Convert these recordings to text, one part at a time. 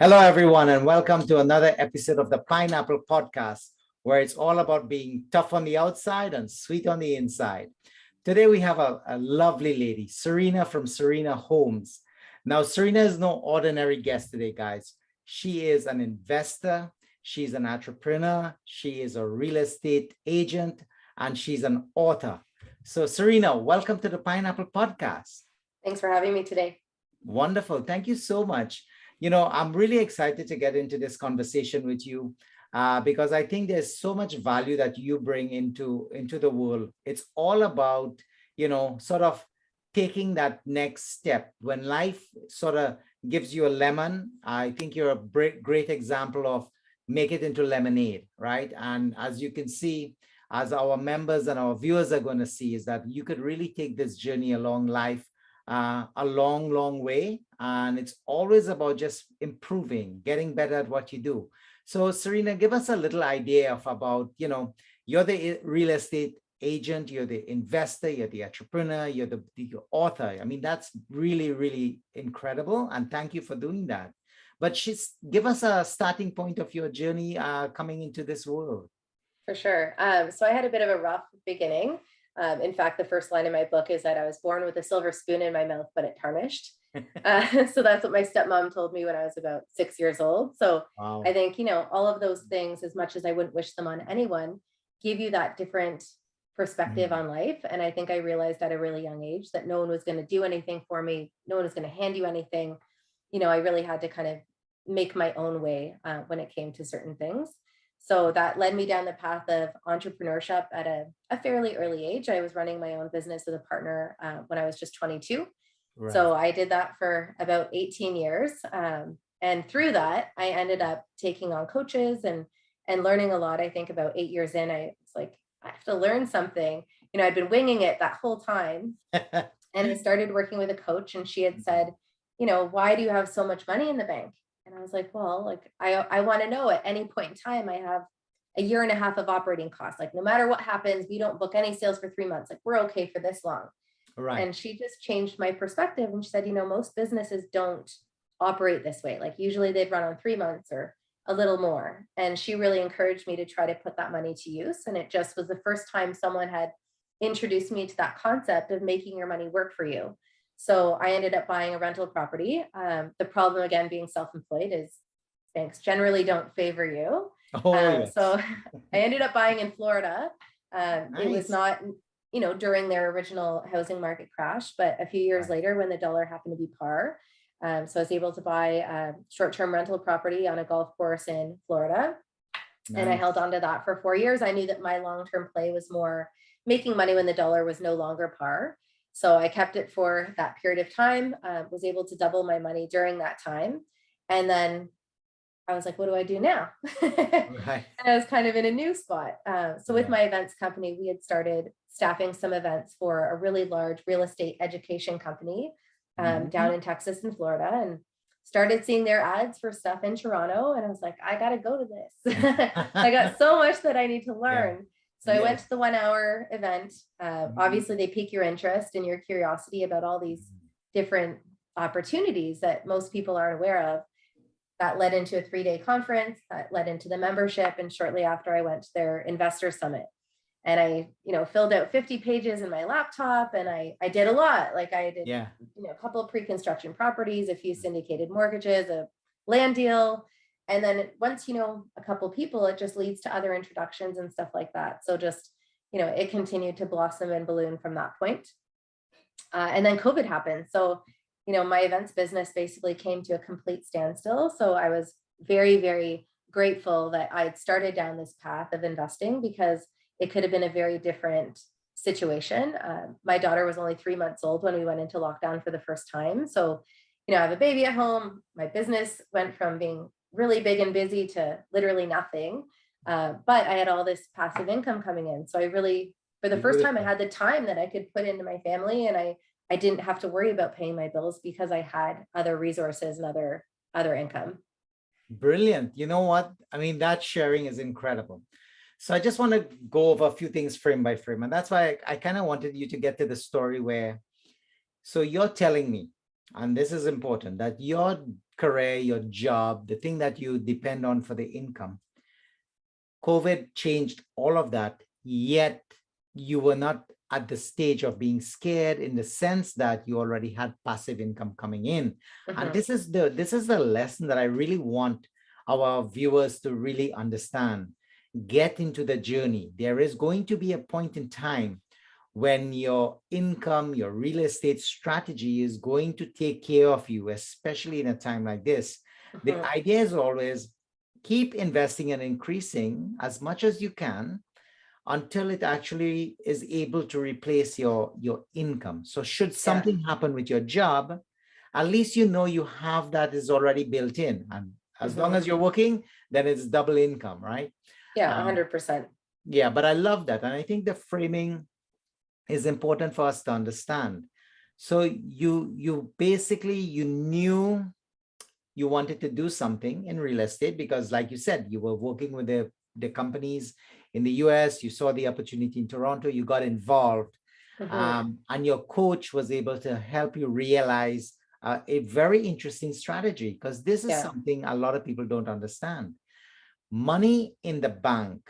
Hello, everyone, and welcome to another episode of the Pineapple Podcast, where it's all about being tough on the outside and sweet on the inside. Today, we have a lovely lady, Serena from Serena Homes. Now, Serena is no ordinary guest today, guys. She is an investor, she's an entrepreneur, she is a real estate agent, and she's an author. So, Serena, welcome to the Pineapple Podcast. Thanks for having me today. Wonderful. Thank you so much. I'm really excited to get into this conversation with you because I think there's so much value that you bring into the world. It's all about, sort of taking that next step. When life sort of gives you a lemon, I think you're a great example of make it into lemonade, right? And as you can see, as our members and our viewers are going to see, is that you could really take this journey along life a long way. And it's always about just improving, getting better at what you do. So Serena, give us a little idea of about, you're the real estate agent, you're the investor, you're the entrepreneur, you're the author. I mean, that's really incredible. And thank you for doing that. But give us a starting point of your journey coming into this world. For sure. So I had a bit of a rough beginning. In fact, the first line in my book is that I was born with a silver spoon in my mouth, but it tarnished. So that's what my stepmom told me when I was about 6 years old. So wow. I think, all of those things, as much as I wouldn't wish them on anyone, give you that different perspective on life. And I think I realized at a really young age that no one was going to do anything for me. No one was going to hand you anything. I really had to kind of make my own way when it came to certain things. So that led me down the path of entrepreneurship at a fairly early age. I was running my own business with a partner when I was just 22. Right. So I did that for about 18 years. And through that, I ended up taking on coaches and learning a lot. I think about 8 years in, I was like, I have to learn something. I'd been winging it that whole time. And I started working with a coach, and she had said, why do you have so much money in the bank? And I was like, well, I want to know at any point in time, I have a year and a half of operating costs. Like, no matter what happens, we don't book any sales for 3 months. Like, we're okay for this long. Right. And she just changed my perspective. And she said, most businesses don't operate this way. Like, usually they'd run on 3 months or a little more. And she really encouraged me to try to put that money to use. And it just was the first time someone had introduced me to that concept of making your money work for you. So I ended up buying a rental property. The problem, again, being self-employed is banks generally don't favor you. Yes. So I ended up buying in Florida. Nice. It was not, during their original housing market crash, but a few years later when the dollar happened to be par. So I was able to buy a short-term rental property on a golf course in Florida. Nice. And I held on to that for 4 years. I knew that my long-term play was more making money when the dollar was no longer par. So I kept it for that period of time, was able to double my money during that time. And then I was like, what do I do now? Right. And I was kind of in a new spot. So with my events company, we had started staffing some events for a really large real estate education company down in Texas and Florida, and started seeing their ads for stuff in Toronto. And I was like, I got to go to this. I got so much that I need to learn. Yeah. So I went to the 1 hour event. Obviously, they pique your interest and your curiosity about all these different opportunities that most people aren't aware of. That led into a 3-day conference that led into the membership. And shortly after, I went to their investor summit. And I, filled out 50 pages in my laptop, and I did a lot. Like I did, a couple of pre-construction properties, a few syndicated mortgages, a land deal. And then once, a couple of people, it just leads to other introductions and stuff like that. So just, it continued to blossom and balloon from that point. And then COVID happened. So, my events business basically came to a complete standstill. So I was very grateful that I'd started down this path of investing, because it could have been a very different situation. My daughter was only 3 months old when we went into lockdown for the first time. So, I have a baby at home. My business went from being really big and busy to literally nothing. But I had all this passive income coming in. So I really, for the first time, I had the time that I could put into my family, and I didn't have to worry about paying my bills because I had other resources and other income. Brilliant. You know what? I mean, that sharing is incredible. So I just want to go over a few things frame by frame. And that's why I kind of wanted you to get to the story where, so you're telling me, and this is important, that your career, your job, the thing that you depend on for the income, COVID changed all of that, yet you were not at the stage of being scared in the sense that you already had passive income coming in. And Mhm. this is the lesson that I really want our viewers to really understand. Get into the journey. There is going to be a point in time when your income, your real estate strategy is going to take care of you, especially in a time like this. The Mhm. idea is always keep investing and increasing as much as you can until it actually is able to replace your income. So should Yeah. something happen with your job, at least you know you have that is already built in. And as long Mhm. as you're working, then it's double income, right? Yeah, Um, 100%. yeah, but I love that. And I think the framing is important for us to understand. So you basically you knew you wanted to do something in real estate because, like you said, you were working with the companies in the US, you saw the opportunity in Toronto, you got involved, Mhm. and your coach was able to help you realize a very interesting strategy, because this is Yeah. something a lot of people don't understand. Money in the bank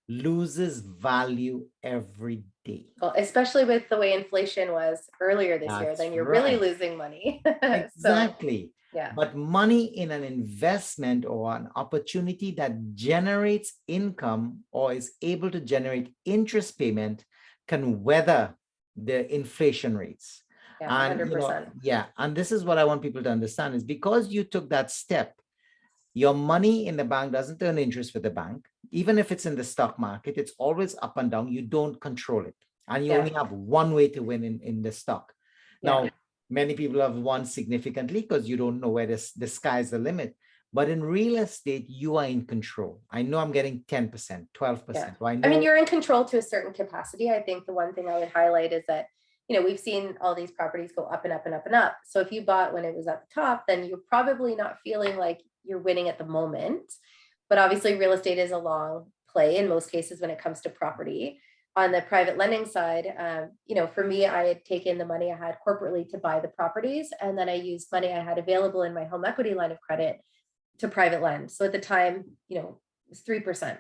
loses value every day. Well, especially with the way inflation was earlier this year, That's then you're really right. losing money. So, Exactly. yeah. But money in an investment or an opportunity that generates income or is able to generate interest payment can weather the inflation rates. Yeah, And, 100%. yeah, and this is what I want people to understand is because you took that step, your money in the bank doesn't earn interest with the bank. Even if it's in the stock market, it's always up and down. You don't control it. And you Yeah. only have one way to win in the stock. Yeah. Now, many people have won significantly because you don't know where the sky's the limit. But in real estate, you are in control. I know I'm getting 10%, Yeah. 12%. So I I mean, know. you're in control to a certain capacity. I think the one thing I would highlight is that, we've seen all these properties go up and up and up and up. So if you bought when it was at the top, then you're probably not feeling like you're winning at the moment. But obviously, real estate is a long play in most cases when it comes to property. On the private lending side, for me, I had taken the money I had corporately to buy the properties, and then I used money I had available in my home equity line of credit to private lend. So at the time, it was 3%.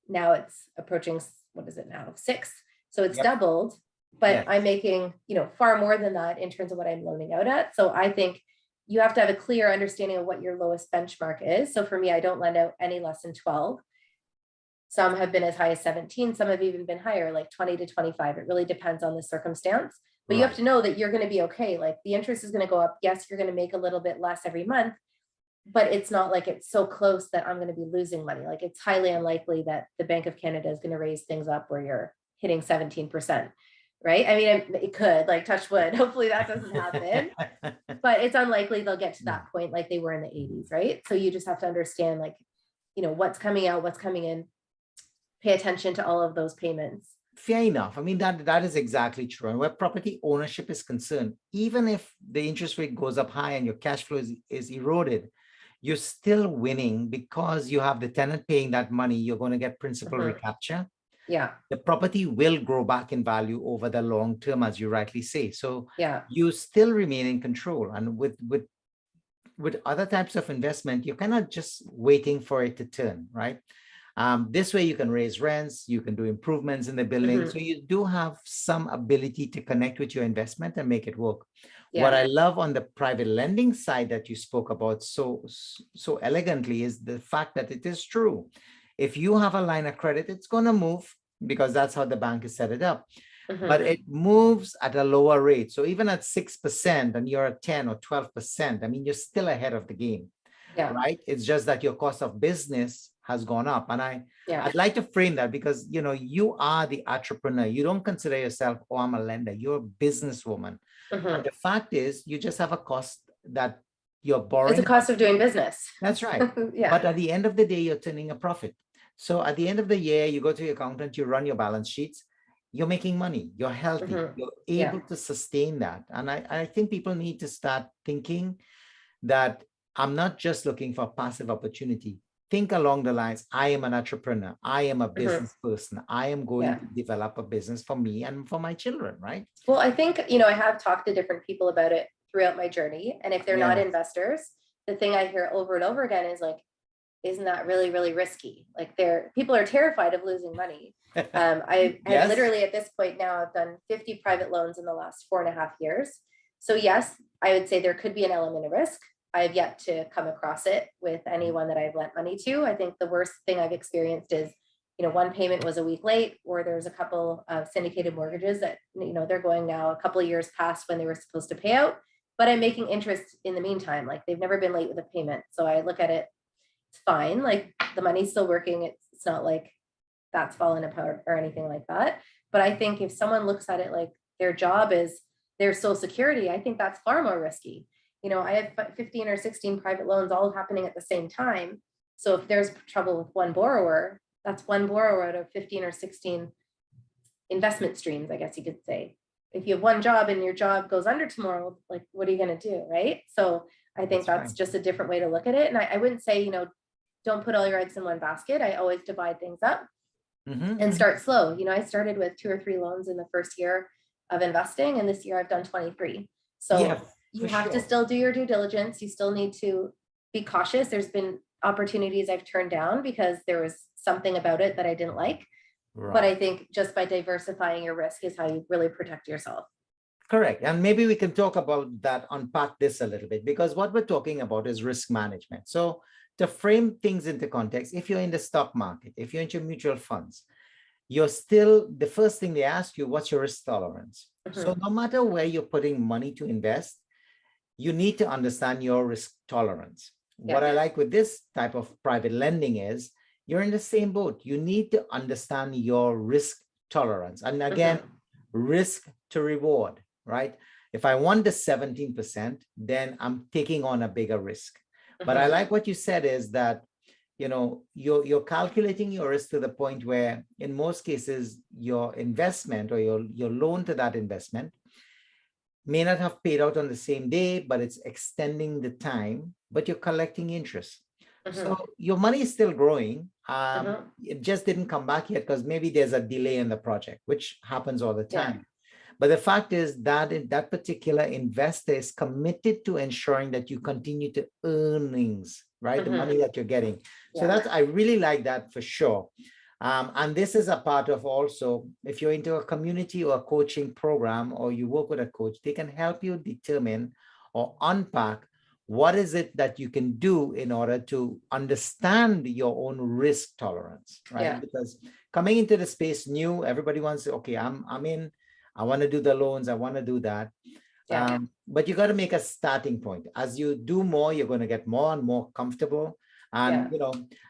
Now it's approaching, what is it now? 6. So it's Yep. doubled, but Yes. I'm making, far more than that in terms of what I'm loaning out at. So I think you have to have a clear understanding of what your lowest benchmark is. So for me, I don't lend out any less than 12. Some have been as high as 17. Some have even been higher, like 20 to 25. It really depends on the circumstance. But you have Right. to know that you're going to be okay. Like the interest is going to go up. Yes, you're going to make a little bit less every month, but it's not like it's so close that I'm going to be losing money. Like it's highly unlikely that the Bank of Canada is going to raise things up where you're hitting 17%, right? I mean, it could, like, touch wood. Hopefully that doesn't happen, but it's unlikely they'll get to Yeah. that point like they were in the 80s, right? So you just have to understand, like, what's coming out, what's coming in, pay attention to all of those payments. Fair enough. I mean, that is exactly true. And where property ownership is concerned, even if the interest rate goes up high and your cash flow is eroded, you're still winning because you have the tenant paying that money. You're going to get principal Mhm. recapture. Yeah. The property will grow back in value over the long term, as you rightly say. So Yeah. you still remain in control. And with other types of investment, you're kind of just waiting for it to turn, right? This way you can raise rents, you can do improvements in the building. Mhm. So you do have some ability to connect with your investment and make it work. What Yeah. I love on the private lending side that you spoke about so elegantly is the fact that it is true. If you have a line of credit, it's going to move because that's how the bank is set it up. But Mhm. it moves at a lower rate. So even at 6% and you're at 10 or 12%, I mean, you're still ahead of the game, Yeah. right? It's just that your cost of business has gone up. And Yeah. I'd like to frame that because, you are the entrepreneur. You don't consider yourself, oh, I'm a lender. You're a businesswoman. And Mhm. the fact is, you just have a cost that you're It's a borrowing. cost of doing business. That's right. Yeah. But at the end of the day, you're turning a profit. So at the end of the year, you go to your accountant, you run your balance sheets, you're making money, you're healthy, Mhm. you're Yeah. able to sustain that. And I think people need to start thinking that I'm not just looking for passive opportunity. Think along the lines, I am an entrepreneur, I am a Mhm. business person, I am going Yeah. to develop a business for me and for my children, right? Well, I think, I have talked to different people about it. throughout my journey. And if they're not investors, the thing I hear over and over again is like, isn't that really, really risky? Like people are terrified of losing money. I have literally at this point now, I've done 50 private loans in the last 4.5 years. So yes, I would say there could be an element of risk. I have yet to come across it with anyone that I've lent money to. I think the worst thing I've experienced is, one payment was a week late, or there's a couple of syndicated mortgages that, they're going now a couple of years past when they were supposed to pay out, but I'm making interest in the meantime. Like they've never been late with a payment. So I look at it, it's fine. Like the money's still working. It's not like that's fallen apart or anything like that. But I think if someone looks at it like their job is their sole security, I think that's far more risky. I have 15 or 16 private loans all happening at the same time. So if there's trouble with one borrower, that's one borrower out of 15 or 16 investment streams, I guess you could say. If you have one job and your job goes under tomorrow, like, what are you going to do? Right. So I think that's just a different way to look at it. And I wouldn't say, don't put all your eggs in one basket. I always divide things up and start slow. I started with 2 or 3 loans in the first year of investing. And this year I've done 23. So you have to still do your due diligence. You still need to be cautious. There's been opportunities I've turned down because there was something about it that I didn't like. Right. But I think just by diversifying your risk is how you really protect yourself. Correct. And maybe we can talk about that, unpack this a little bit, because what we're talking about is risk management. So to frame things into context, if you're in the stock market, if you're into mutual funds, you're still, the first thing they ask you, what's your risk tolerance? So no matter where you're putting money to invest, you need to understand your risk tolerance. What I like with this type of private lending is you're in the same boat. You need to understand your risk tolerance. And again, risk to reward, right? If I want the 17%, then I'm taking on a bigger risk. But I like what you said is that, you're calculating your risk to the point where in most cases, your investment or your loan to that investment may not have paid out on the same day, but it's extending the time, but you're collecting interest. So your money is still growing. It just didn't come back yet because maybe there's a delay in the project, which happens all the time. But the fact is that that particular investor is committed to ensuring that you continue to earnings, right? The money that you're getting. So I really like that for sure. And this is a part of also, if you're into a community or a coaching program, or you work with a coach, they can help you determine or unpack what is it that you can do in order to understand your own risk tolerance, right? Because coming into the space new, everybody wants to, okay, I'm in, I want to do the loans, I want to do that. But you got to make a starting point. As you do more, you're going to get more and more comfortable. And,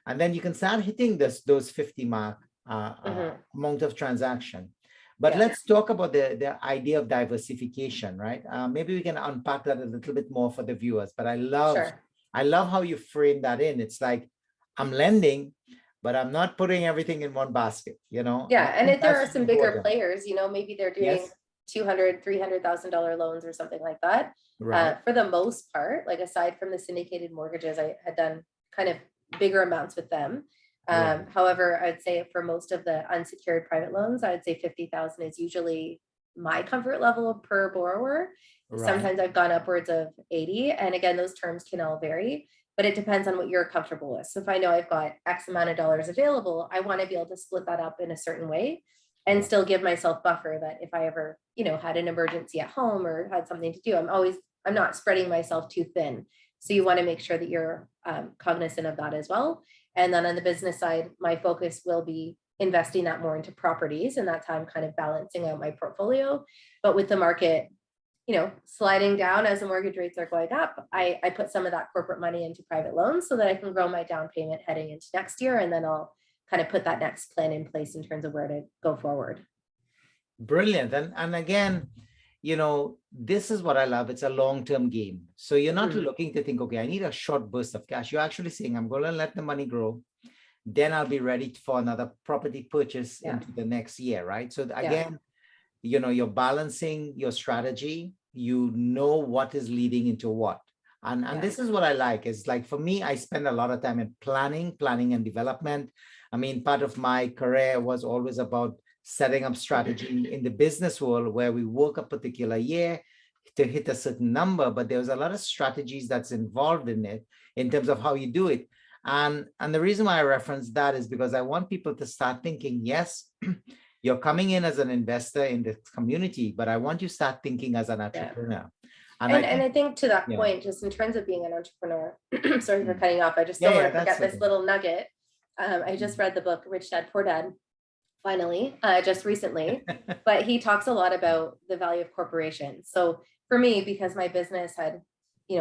and then you can start hitting those 50 mark amount of transaction. But let's talk about the idea of diversification, right? Maybe we can unpack that a little bit more for the viewers. But I love how you frame that in. It's like, I'm lending, but I'm not putting everything in one basket, Yeah, and if there are some bigger players, maybe they're doing $200,000, $300,000 loans or something like that. For the most part, like aside from the syndicated mortgages, I had done kind of bigger amounts with them. However, I'd say for most of the unsecured private loans, I'd say 50,000 is usually my comfort level per borrower. Sometimes I've gone upwards of 80. And again, those terms can all vary, but it depends on what you're comfortable with. So if I know I've got X amount of dollars available, I want to be able to split that up in a certain way and still give myself buffer that if I ever, had an emergency at home or had something to do, I'm not spreading myself too thin. So you want to make sure that you're cognizant of that as well. And then on the business side, my focus will be investing that more into properties. And that's how I'm kind of balancing out my portfolio. But with the market, sliding down as the mortgage rates are going up, I put some of that corporate money into private loans so that I can grow my down payment heading into next year. And then I'll kind of put that next plan in place in terms of where to go forward. Brilliant. And again, this is what I love. It's a long-term game. So you're not looking to think, okay, I need a short burst of cash. You're actually saying, I'm going to let the money grow. Then I'll be ready for another property purchase into the next year, right? So again, you're balancing your strategy. You know what is leading into what. And this is what I like. Is like, for me, I spend a lot of time in planning and development. I mean, part of my career was always about setting up strategy in the business world, where we work a particular year to hit a certain number, but there's a lot of strategies that's involved in it in terms of how you do it. And the reason why I reference that is because I want people to start thinking, yes, you're coming in as an investor in this community, but I want you to start thinking as an entrepreneur. And I And think, I think to that yeah. point, just in terms of being an entrepreneur, sorry for Mm. cutting off. I just Yeah, don't yeah, want to that's forget this okay. little nugget. I just read the book Rich Dad Poor Dad, finally, just recently, but he talks a lot about the value of corporations. So for me, because my business had,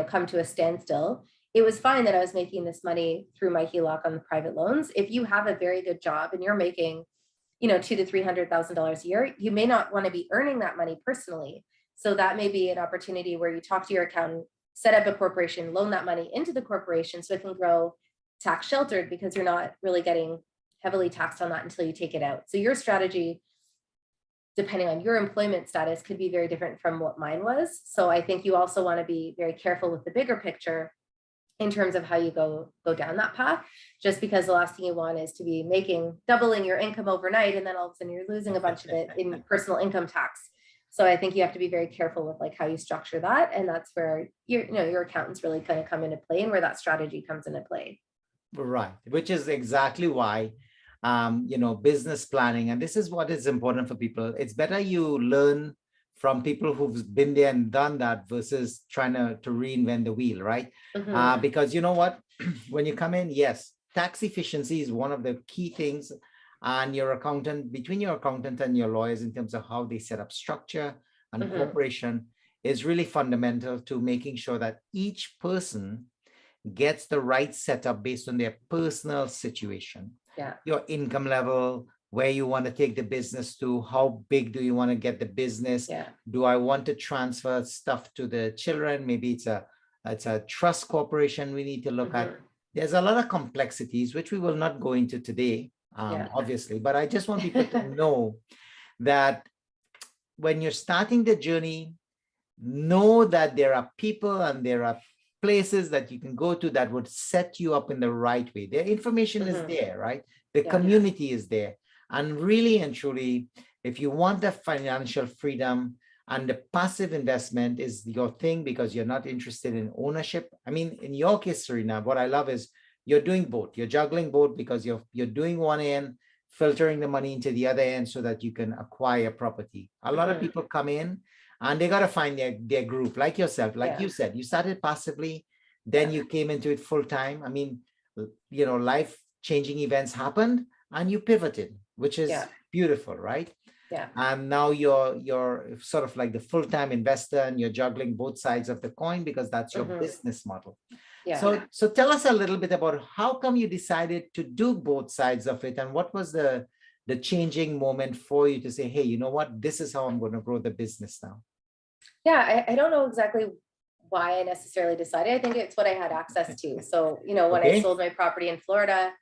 come to a standstill, it was fine that I was making this money through my HELOC on the private loans. If you have a very good job and you're making, $200,000 to $300,000 a year, you may not want to be earning that money personally. So that may be an opportunity where you talk to your accountant, set up a corporation, loan that money into the corporation so it can grow tax sheltered, because you're not really getting heavily taxed on that until you take it out. So your strategy, depending on your employment status, could be very different from what mine was. So I think you also want to be very careful with the bigger picture in terms of how you go down that path, just because the last thing you want is to be doubling your income overnight, and then all of a sudden you're losing a bunch of it in personal income tax. So I think you have to be very careful with like how you structure that. And that's where your accountants really kind of come into play, and where that strategy comes into play. Right, which is exactly why, business planning, and this is what is important for people. It's better you learn from people who've been there and done that versus trying to reinvent the wheel, right? Mhm. Because you know what, when you come in, yes, tax efficiency is one of the key things, and between your accountant and your lawyers in terms of how they set up structure and Mhm. corporation is really fundamental to making sure that each person gets the right setup based on their personal situation, Yeah. your income level, where you want to take the business to, how big do you want to get the business? Yeah. Do I want to transfer stuff to the children? Maybe it's a trust corporation we need to look at. Mhm. There's a lot of complexities, which we will not go into today, Yeah. obviously, but I just want people to know that when you're starting the journey, know that there are people and there are places that you can go to that would set you up in the right way. The information is Mhm. there, right? The Yeah. community is there. And really and truly, if you want the financial freedom and the passive investment is your thing because you're not interested in ownership. I mean, in your case, Serena, what I love is you're doing both. You're juggling both because you're doing one end, filtering the money into the other end so that you can acquire property. A lot of Mhm. people come in and they got to find their group, like yourself, like Yeah. you said, you started passively, then you came into it full time. I mean, life changing events happened and you pivoted, which is Yeah. beautiful, right? Yeah. And now you're sort of like the full-time investor and you're juggling both sides of the coin because that's your Mhm. business model. Yeah. So tell us a little bit about how come you decided to do both sides of it, and what was the changing moment for you to say, hey, you know what, this is how I'm going to grow the business now. Yeah, I don't know exactly why I necessarily decided. I think it's what I had access to. So, when I Okay. sold my property in Florida,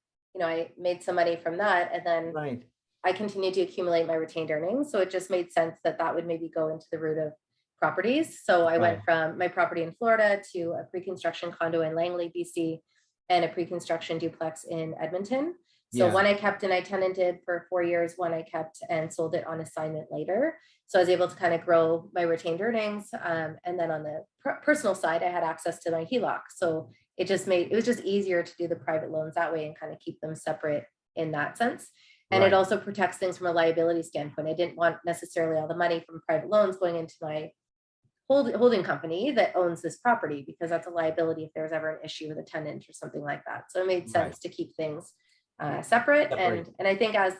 I made some money from that, and then Right. I continued to accumulate my retained earnings. So it just made sense that that would maybe go into the route of properties. So I Right. went from my property in Florida to a pre-construction condo in Langley, BC, and a pre-construction duplex in Edmonton. So Yeah. one I kept and I tenanted for 4 years, one I kept and sold it on assignment later. So I was able to kind of grow my retained earnings. And then on the personal side, I had access to my HELOC. So it was just easier to do the private loans that way and kind of keep them separate in that sense. And it Right. also protects things from a liability standpoint. I didn't want necessarily all the money from private loans going into my holding company that owns this property, because that's a liability if there's ever an issue with a tenant or something like that. So it made Right. sense to keep things separate. Separate. And I think as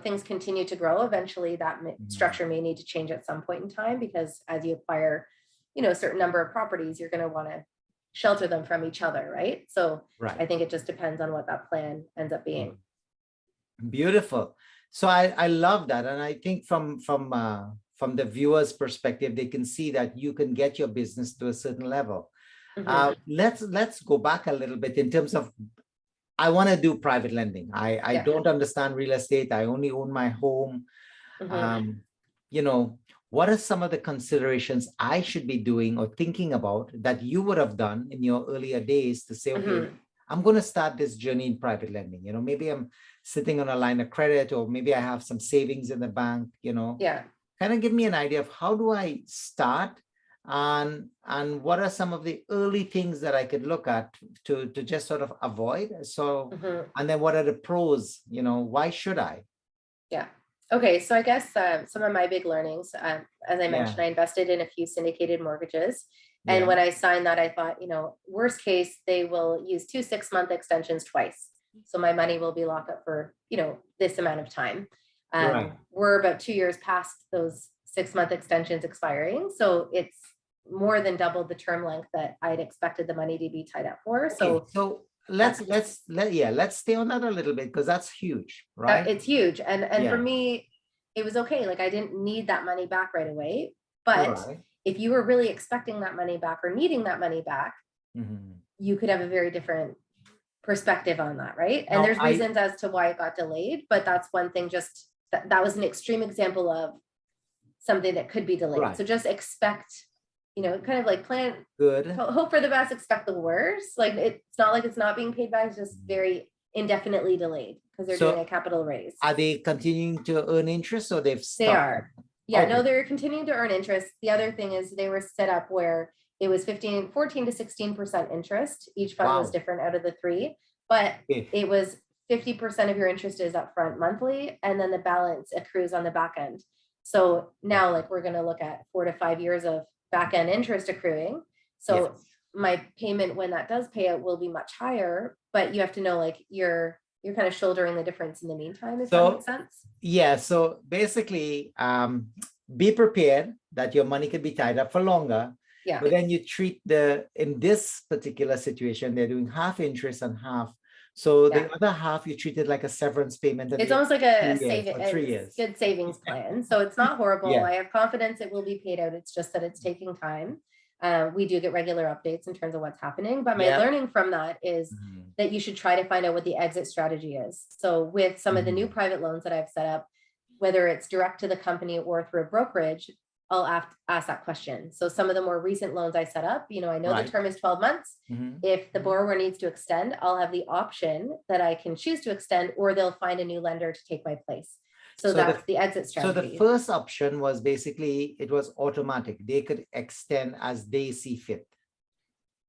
things continue to grow, eventually that structure may need to change at some point in time, because as you acquire, a certain number of properties, you're going to want to shelter them from each other, right? So Right. I think it just depends on what that plan ends up being. Beautiful. So I love that, and I think from the viewer's perspective, they can see that you can get your business to a certain level. Mhm. Let's go back a little bit in terms of, I want to do private lending. I Yeah. don't understand real estate. I only own my home. Mhm. You know, what are some of the considerations I should be doing or thinking about that you would have done in your earlier days to say, okay, Mhm. I'm going to start this journey in private lending. Maybe I'm sitting on a line of credit, or maybe I have some savings in the bank, Yeah. kind of give me an idea of how do I start and what are some of the early things that I could look at to just sort of avoid? So, Mhm. and then what are the pros? Why should I? Yeah. Okay. So I guess some of my big learnings, as I Yeah, mentioned, I invested in a few syndicated mortgages. And yeah, when I signed that, I thought, worst case, they will use 2 6-month extensions twice. So my money will be locked up for, this amount of time. right. We're about 2 years past those 6-month extensions expiring. So it's more than doubled the term length that I'd expected the money to be tied up for. Okay, So so yeah, let's stay on that a little bit because that's huge, right? it's huge. And for Yeah, me, it was okay. Like I didn't need that money back right away. But right. if you were really expecting that money back or needing that money back, Mhm. you could have a very different perspective on that, right? And Now there's reasons as to why it got delayed, but that's one thing, just that was an extreme example of something that could be delayed. right, So just expect, kind of like plan, good. hope for the best, expect the worst. Like it's not like it's not being paid back, it's just very indefinitely delayed because they're doing a So capital raise. are they continuing to earn interest or they've They stopped? are. Yeah, no, Okay, they're continuing to earn interest. The other thing is they were set up where it was 14 to 16% interest. Each fund was wow. different out of the three, but Okay. it was 50% of your interest is upfront monthly, and then the balance accrues on the back end. So now, like, we're going to look at 4 to 5 years of back end interest accruing. Yes. So my payment when that does pay out will be much higher, but you have to know, like, you're kind of shouldering the difference in the meantime, if that makes So sense. yeah, so basically, be prepared that your money could be tied up for longer, Yeah. but then you treat in this particular situation, they're doing half interest and half. So Yeah. the other half, you treat it like a severance payment at It's the end almost like of a 2 years saving, or a 3 years. good savings plan. So it's not horrible. Yeah. I have confidence it will be paid out. It's just that it's taking time. We do get regular updates in terms of what's happening. But my Yeah. learning from that is Mhm. that you should try to find out what the exit strategy is. So with some of the new Mhm. private loans that I've set up, whether it's direct to the company or through a brokerage, I'll ask that question. So some of the more recent loans I set up, I know the Right. term is 12 months. Mhm. If the borrower needs to extend, I'll have the option that I can choose to extend, or they'll find a new lender to take my place. So So that's the exit so the strategy. first option was basically it was automatic. They could extend as they see fit.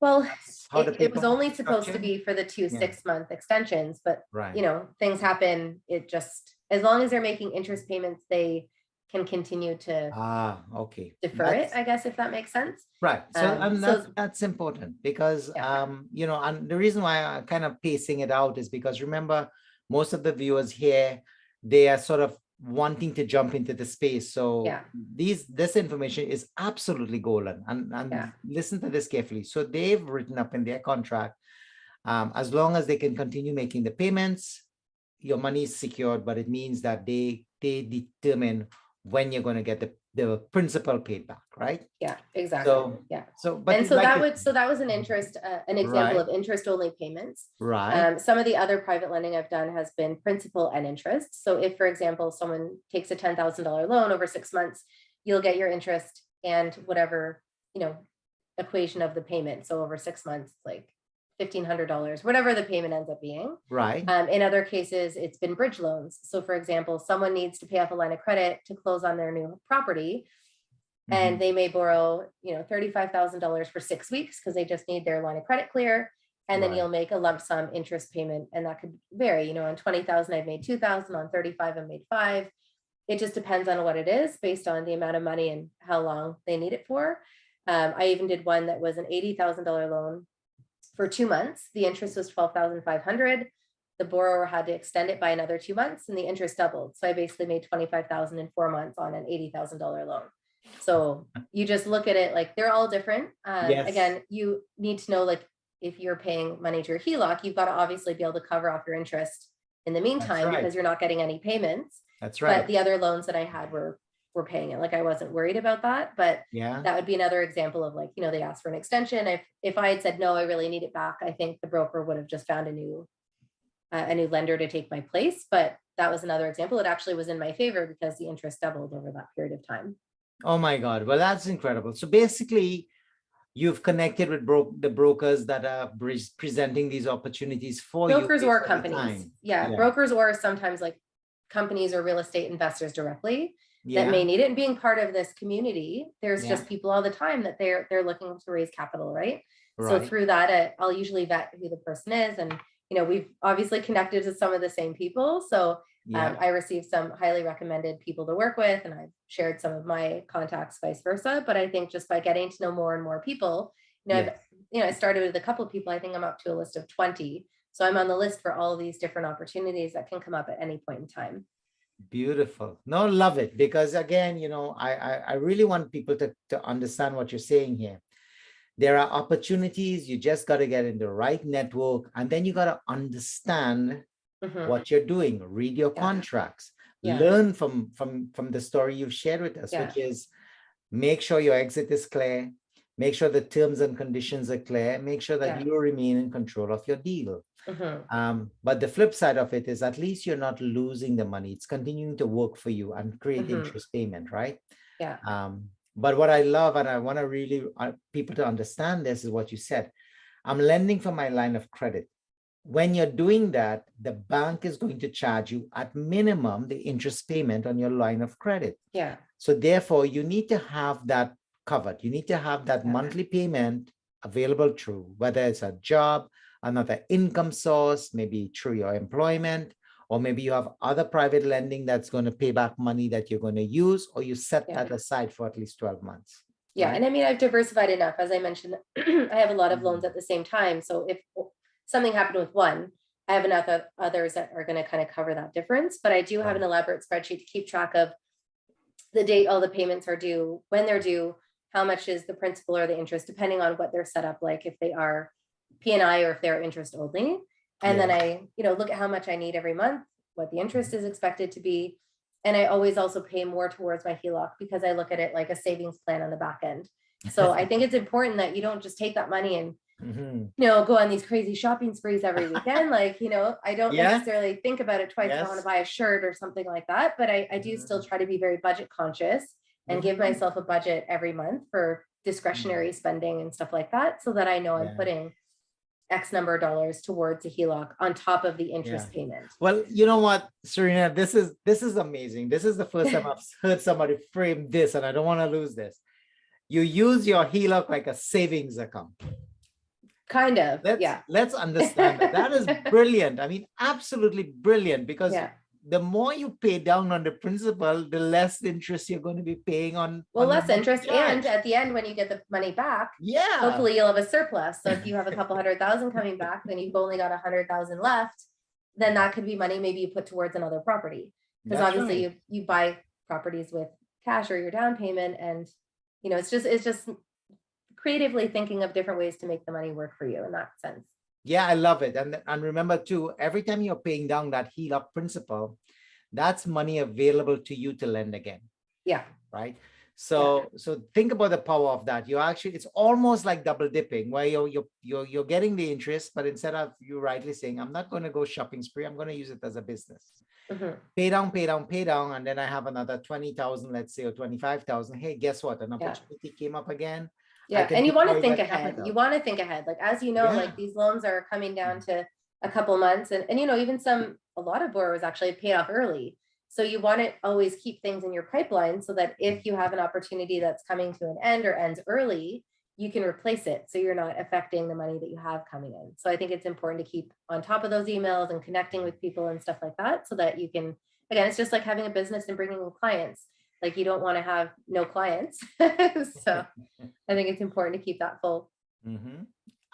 Well, How the it was paperwork only is supposed to structured? be for the 2 Yeah. 6-month extensions, but Right. things happen. It just, as long as they're making interest payments, they can continue to Okay. defer it, That's I guess, if that makes sense. right. So and So that's important because yeah, and the reason why I'm kind of pacing it out is because remember, most of the viewers here, they are sort of wanting to jump into the space. So yeah, this information is absolutely golden. And yeah. listen to this carefully. So they've written up in their contract, as long as they can continue making the payments, your money is secured, but it means that they determine when you're going to get the principal paid back, right? Yeah, exactly. So Yeah. but And so like that was an example right, of interest only payments. right. Some of the other private lending I've done has been principal and interest. So if, for example, someone takes a $10,000 loan over 6 months, you'll get your interest and whatever, equation of the payment. So over 6 months, like $1,500, whatever the payment ends up being. Right. In other cases, it's been bridge loans. So for example, someone needs to pay off a line of credit to close on their new property, and Mhm. they may borrow, $35,000 for 6 weeks because they just need their line of credit clear. And then Right. you'll make a lump sum interest payment, and that could vary. On 20,000, I've made 2,000. On 35, I made 5. It just depends on what it is based on the amount of money and how long they need it for. I even did one that was an $80,000 loan for 2 months. The interest was 12,500. The borrower had to extend it by another 2 months, and the interest doubled. So I basically made 25,000 in 4 months on an $80,000 loan. So you just look at it like they're all different. Yes. Again, you need to know, like, if you're paying money to your HELOC, you've got to obviously be able to cover off your interest in the meantime right. because you're not getting any payments. That's But right. the other loans that I had were paying it. Like I wasn't worried about that. But Yeah. that would be another example of, like, they asked for an extension. If I had said no, I really need it back, I think the broker would have just found a new lender to take my place. But that was another example. It actually was in my favor because the interest doubled over that period of time. Oh my God. Well, that's incredible. So basically, you've connected with the brokers that are presenting these opportunities for Brokers you or based on the companies. time. Yeah, Yeah. brokers or sometimes like companies or real estate investors directly. that may Yeah. need it. And being part of this community, there's Yeah. just people all the time that they're looking to raise capital, right? So Right. through that, I'll usually vet who the person is. And, we've obviously connected to some of the same people. So Yeah. I received some highly recommended people to work with, and I've shared some of my contacts, vice versa. But I think just by getting to know more and more people, I've, Yes. I started with a couple of people. I think I'm up to a list of 20. So I'm on the list for all of these different opportunities that can come up at any point in time. Beautiful. No, love it. Because again, I really want people to understand what you're saying here. There are opportunities. You just got to get in the right network, and then you got to understand Mhm. what you're doing. Read your Yeah. contracts. Yeah. Learn from the story you've shared with us, Yeah. which is make sure your exit is clear. Make sure the terms and conditions are clear. Make sure that Yeah. you remain in control of your deal. Mhm. But the flip side of it is at least you're not losing the money. It's continuing to work for you and create Mhm. interest payment, right? Yeah. But what I love, and I want to really people to understand this, is what you said. I'm lending for my line of credit. When you're doing that, the bank is going to charge you at minimum the interest payment on your line of credit. Yeah. So therefore, you need to have that covered. You need to have that Yeah. monthly payment available through, whether it's a job, another income source, maybe through your employment, or maybe you have other private lending that's going to pay back money that you're going to use, or you set Yeah. that aside for at least 12 months. Yeah. Right? And I mean, I've diversified enough. As I mentioned, I have a lot of loans at the same time. So if something happened with one, I have enough of others that are going to kind of cover that difference. But I do have an elaborate spreadsheet to keep track of the date all the payments are due, when they're due, how much is the principal or the interest, depending on what they're set up like, if they are P&I or if they're interest only. And then I, look at how much I need every month, what the interest is expected to be. And I always also pay more towards my HELOC because I look at it like a savings plan on the back end. So I think it's important that you don't just take that money and Mhm. go on these crazy shopping sprees every weekend. Like, I don't Yeah. necessarily think about it twice if I want to Yes. buy a shirt or something like that. But I do still try to be very budget conscious and give Mhm. myself a budget every month for discretionary spending and stuff like that, so that I know I'm Yeah. putting X number of dollars towards a HELOC on top of the Yeah. interest payment. Well, you know what, Serena, this is amazing. This is the first time I've heard somebody frame this, and I don't want to lose this. You use your HELOC like a savings account. Kind of, yeah. Let's understand that. That is brilliant. I mean, absolutely brilliant, because Yeah. the more you pay down on the principal, the less interest you're going to be paying on Well, the less monthly interest, and charge. at the end, when you get the money back, Yeah. hopefully you'll have a surplus. So if you have a couple 100,000 coming back, then you've only got 100,000 left. Then that could be money maybe you put towards another property, because That's obviously right. you buy properties with cash or your down payment, and it's just creatively thinking of different ways to make the money work for you in that sense. Yeah, I love it. And remember too, every time you're paying down that HELOC principal, that's money available to you to lend again. Yeah. Right. So think about the power of that. It's almost like double dipping, where you're getting the interest, but instead of you rightly saying, I'm not going to go shopping spree, I'm going to use it as a business. Mhm. Pay down, pay down, pay down, and then I have another 20,000, let's say, or 25,000. Hey, guess what? An Yeah. opportunity came up again. I Yeah. can And you want to deploy think that ahead. capital. You want to think ahead. Like, as you know, Yeah. like these loans are coming down to a couple months, and even a lot of borrowers actually pay off early. So you want to always keep things in your pipeline so that if you have an opportunity that's coming to an end or ends early, you can replace it. So you're not affecting the money that you have coming in. So I think it's important to keep on top of those emails and connecting with people and stuff like that, so that you can, again, it's just like having a business and bringing in clients. Like, you don't want to have no clients. So I think it's important to keep that full. Mm-hmm.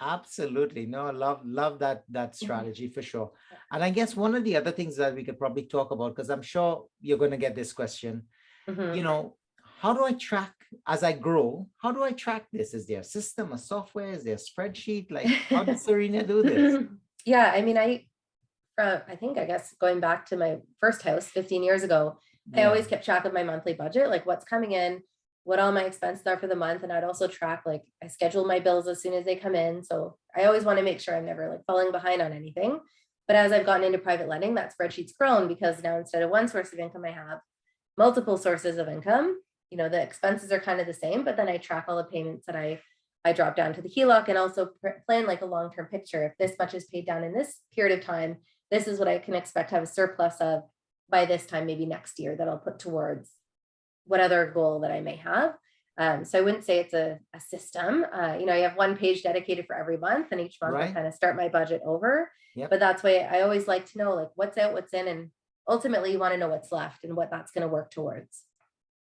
Absolutely. No, I love that strategy for sure. And I guess one of the other things that we could probably talk about, because I'm sure you're going to get this question, Mhm. how do I track as I grow? How do I track this? Is there a system, a software? Is there a spreadsheet? Like, how does Serena do this? Yeah, I mean, I think, I guess, going back to my first house 15 years ago, I Yeah. always kept track of my monthly budget, like what's coming in, what all my expenses are for the month. And I'd also track, like, I schedule my bills as soon as they come in. So I always want to make sure I'm never like falling behind on anything. But as I've gotten into private lending, that spreadsheet's grown, because now instead of one source of income, I have multiple sources of income. The expenses are kind of the same, but then I track all the payments that I drop down to the HELOC, and also plan like a long-term picture. If this much is paid down in this period of time, this is what I can expect to have a surplus of by this time, maybe next year, that I'll put towards what other goal that I may have. So I wouldn't say it's a system. You know, I have one page dedicated for every month, and each month I Right. kind of start my budget over. Yep. But that's why I always like to know like what's out, what's in, and ultimately you want to know what's left and what that's going to work towards.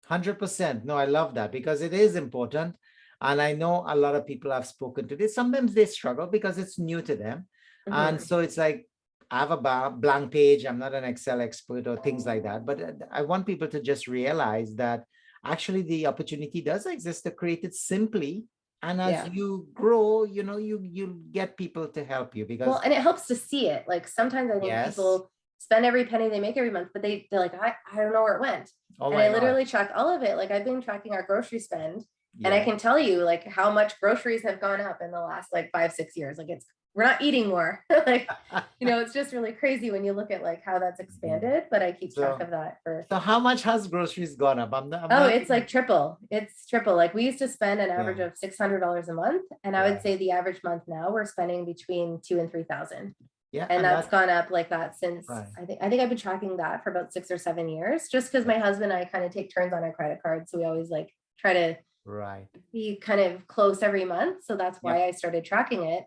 100%. No, I love that because it is important. And I know a lot of people I've spoken to this. Sometimes they struggle because it's new to them. And Mhm. so it's like, I have a blank page. I'm not an Excel expert or things like that. But I want people to just realize that actually the opportunity does exist to create it simply. And as Yeah. you grow, you get people to help you Well, because and it helps to see it. Like sometimes I think yes. people spend every penny they make every month, but they're like, I don't know where it went. Oh And my I God. literally track all of it. Like I've been tracking our grocery spend, and I Yeah. can tell you like how much groceries have gone up in the last like 5, 6 years. Like we're not eating more. Like, you know, it's just really crazy when you look at like how that's Mhm. expanded, but I keep track So, of that for. so how much has groceries gone up? I'm Oh, not it's like triple. It's triple. Like we used to spend an average yeah. of $600 a month, and I would Right. say the average month now we're spending between 2 and 3 thousand. Yeah, And and that's that gone up like that since right, I think I've been tracking that for about 6 or 7 years, just because my yes, husband and I kind of take turns on our credit card. So we always like try to right. be kind of close every month. So that's why Yep. I started tracking it.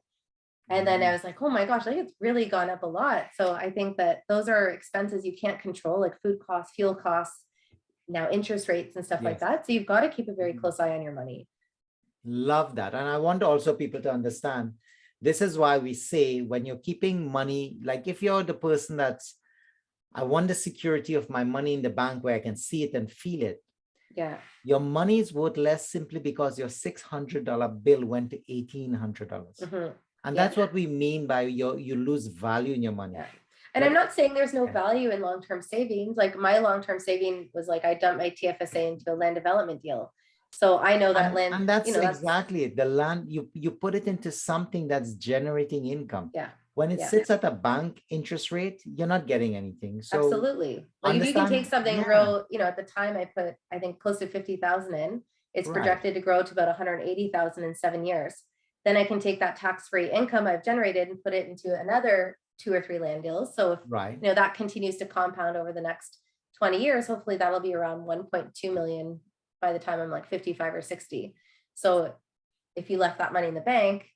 And then I Mhm. was like, oh my gosh, I think it's really gone up a lot. So I think that those are expenses you can't control, like food costs, fuel costs, now interest rates and stuff like Yes. that. So you've got to keep a very Mhm. close eye on your money. Love that. And I want also people to understand this is why we say when you're keeping money, like if you're the person that's, I want the security of my money in the bank where I can see it and feel it. Yeah. Your money is worth less simply because your $600 bill went to $1,800. Mhm. And Yeah. that's what we mean by you lose value in your money. Yeah. And I'm But not saying there's no yeah. value in long-term savings. Like my long-term saving was like I dumped my TFSA into a land development deal. So I know that land, And you that's know, that's exactly it. The land, you put it into something that's generating income. yeah. When it Yeah. sits at a bank interest rate, you're not getting anything. So Absolutely. Like if you can take understand, something yeah, real, you know, at the time I put I think close to 50,000 in, it's right, projected to grow to about 180,000 in 7 years. Then I can take that tax-free income I've generated and put it into another 2 or 3 land deals. So if right. you know that continues to compound over the next 20 years, hopefully that'll be around 1.2 million by the time I'm like 55 or 60. So if you left that money in the bank,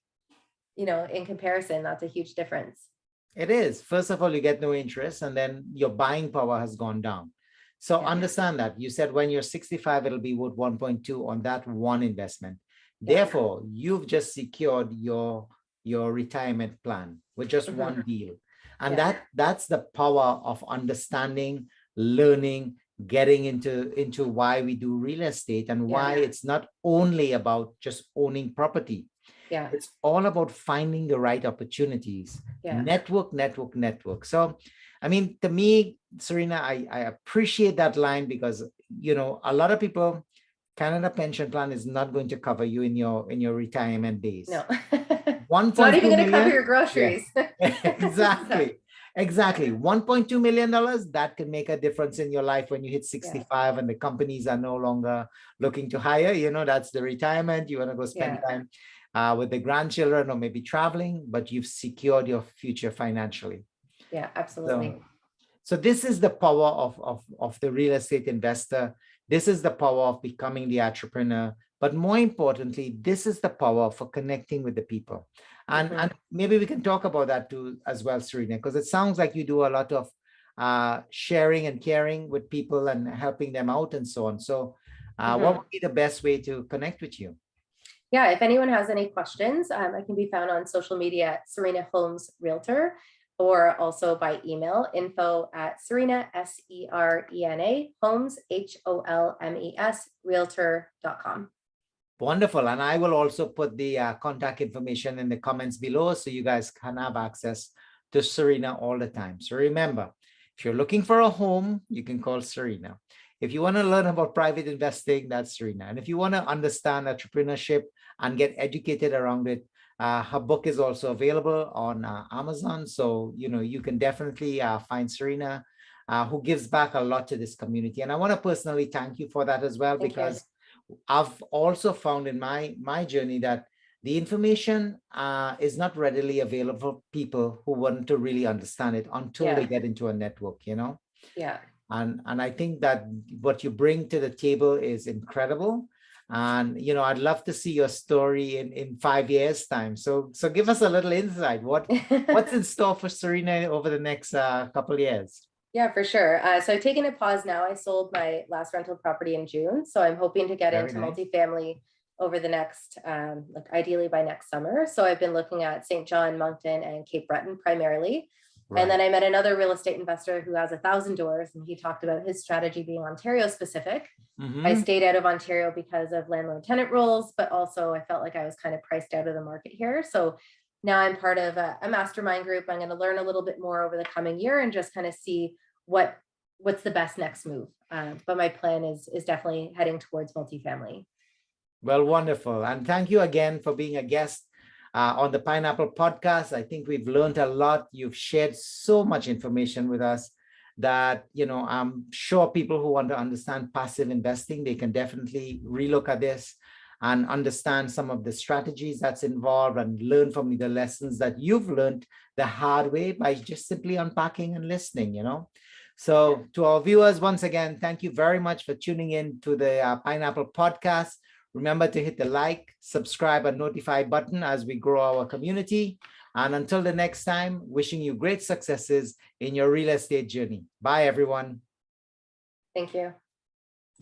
you know, in comparison, that's a huge difference. It is. First of all, you get no interest, and then your buying power has gone down. So Yeah. understand that. You said when you're 65, it'll be worth 1.2 on that one investment. Yeah. Therefore, you've just secured your retirement plan with just Mhm. one deal. And Yeah. that's the power of understanding, learning, getting into why we do real estate and Yeah. why it's not only about just owning property. Yeah. It's all about finding the right opportunities. Yeah. Network, network, network. So, I mean, to me, Serena, I appreciate that line because, a lot of people, Canada Pension Plan is not going to cover you in your retirement days. No. It's not even 1.2 going to cover million. your Yeah, groceries. So, exactly. Exactly. $1.2 million, that can make a difference in your life when you hit yeah. 65 and the companies are no longer looking to hire. That's the retirement. You want to go spend Yeah. time with the grandchildren or maybe traveling, but you've secured your future financially. Yeah, So, absolutely. so this is the power of the real estate investor. This is the power of becoming the entrepreneur. But more importantly, this is the power for connecting with the people. And Mhm. maybe we can talk about that too as well, Serena, because it sounds like you do a lot of sharing and caring with people and helping them out and so on. So what Mhm. would be the best way to connect with you? Yeah, if anyone has any questions, I can be found on social media at Serena Holmes Realtor, or also by email, info@Serena, SERENA, Holmes, HOLMES, realtor.com. Wonderful. And I will also put the contact information in the comments below so you guys can have access to Serena all the time. So remember, if you're looking for a home, you can call Serena. If you want to learn about private investing, that's Serena. And if you want to understand entrepreneurship and get educated around it, her book is also available on Amazon. So, you can definitely find Serena, who gives back a lot to this community. And I want to personally thank you for that as well, Thank you. because I've also found in my journey that the information is not readily available for people who want to really understand it until they Yeah. get into a network. Yeah. And I think that what you bring to the table is incredible. And I'd love to see your story in 5 years' time. So give us a little insight. What's in store for Serena over the next couple of years? Yeah, for sure. So I've taken a pause now. I sold my last rental property in June. So I'm hoping to get Very into nice. multifamily over the next, like ideally by next summer. So I've been looking at St. John, Moncton, and Cape Breton primarily. And then Right. I met another real estate investor who has 1,000 doors, and he talked about his strategy being Ontario specific. I Mm-hmm. stayed out of Ontario because of landlord tenant rules, but also I felt like I was kind of priced out of the market here. So now I'm part of a mastermind group. I'm going to learn a little bit more over the coming year and just kind of see what's the best next move. But my plan is definitely heading towards multifamily. Well, wonderful. And thank you again for being a guest on the Pineapple Podcast. I think we've learned a lot. You've shared so much information with us that, I'm sure people who want to understand passive investing, they can definitely relook at this and understand some of the strategies that's involved and learn from the lessons that you've learned the hard way by just simply unpacking and listening. So to our viewers, once again, thank you very much for tuning in to the Pineapple Podcast. Remember to hit the like, subscribe, and notify button as we grow our community. And until the next time, wishing you great successes in your real estate journey. Bye, everyone. Thank you.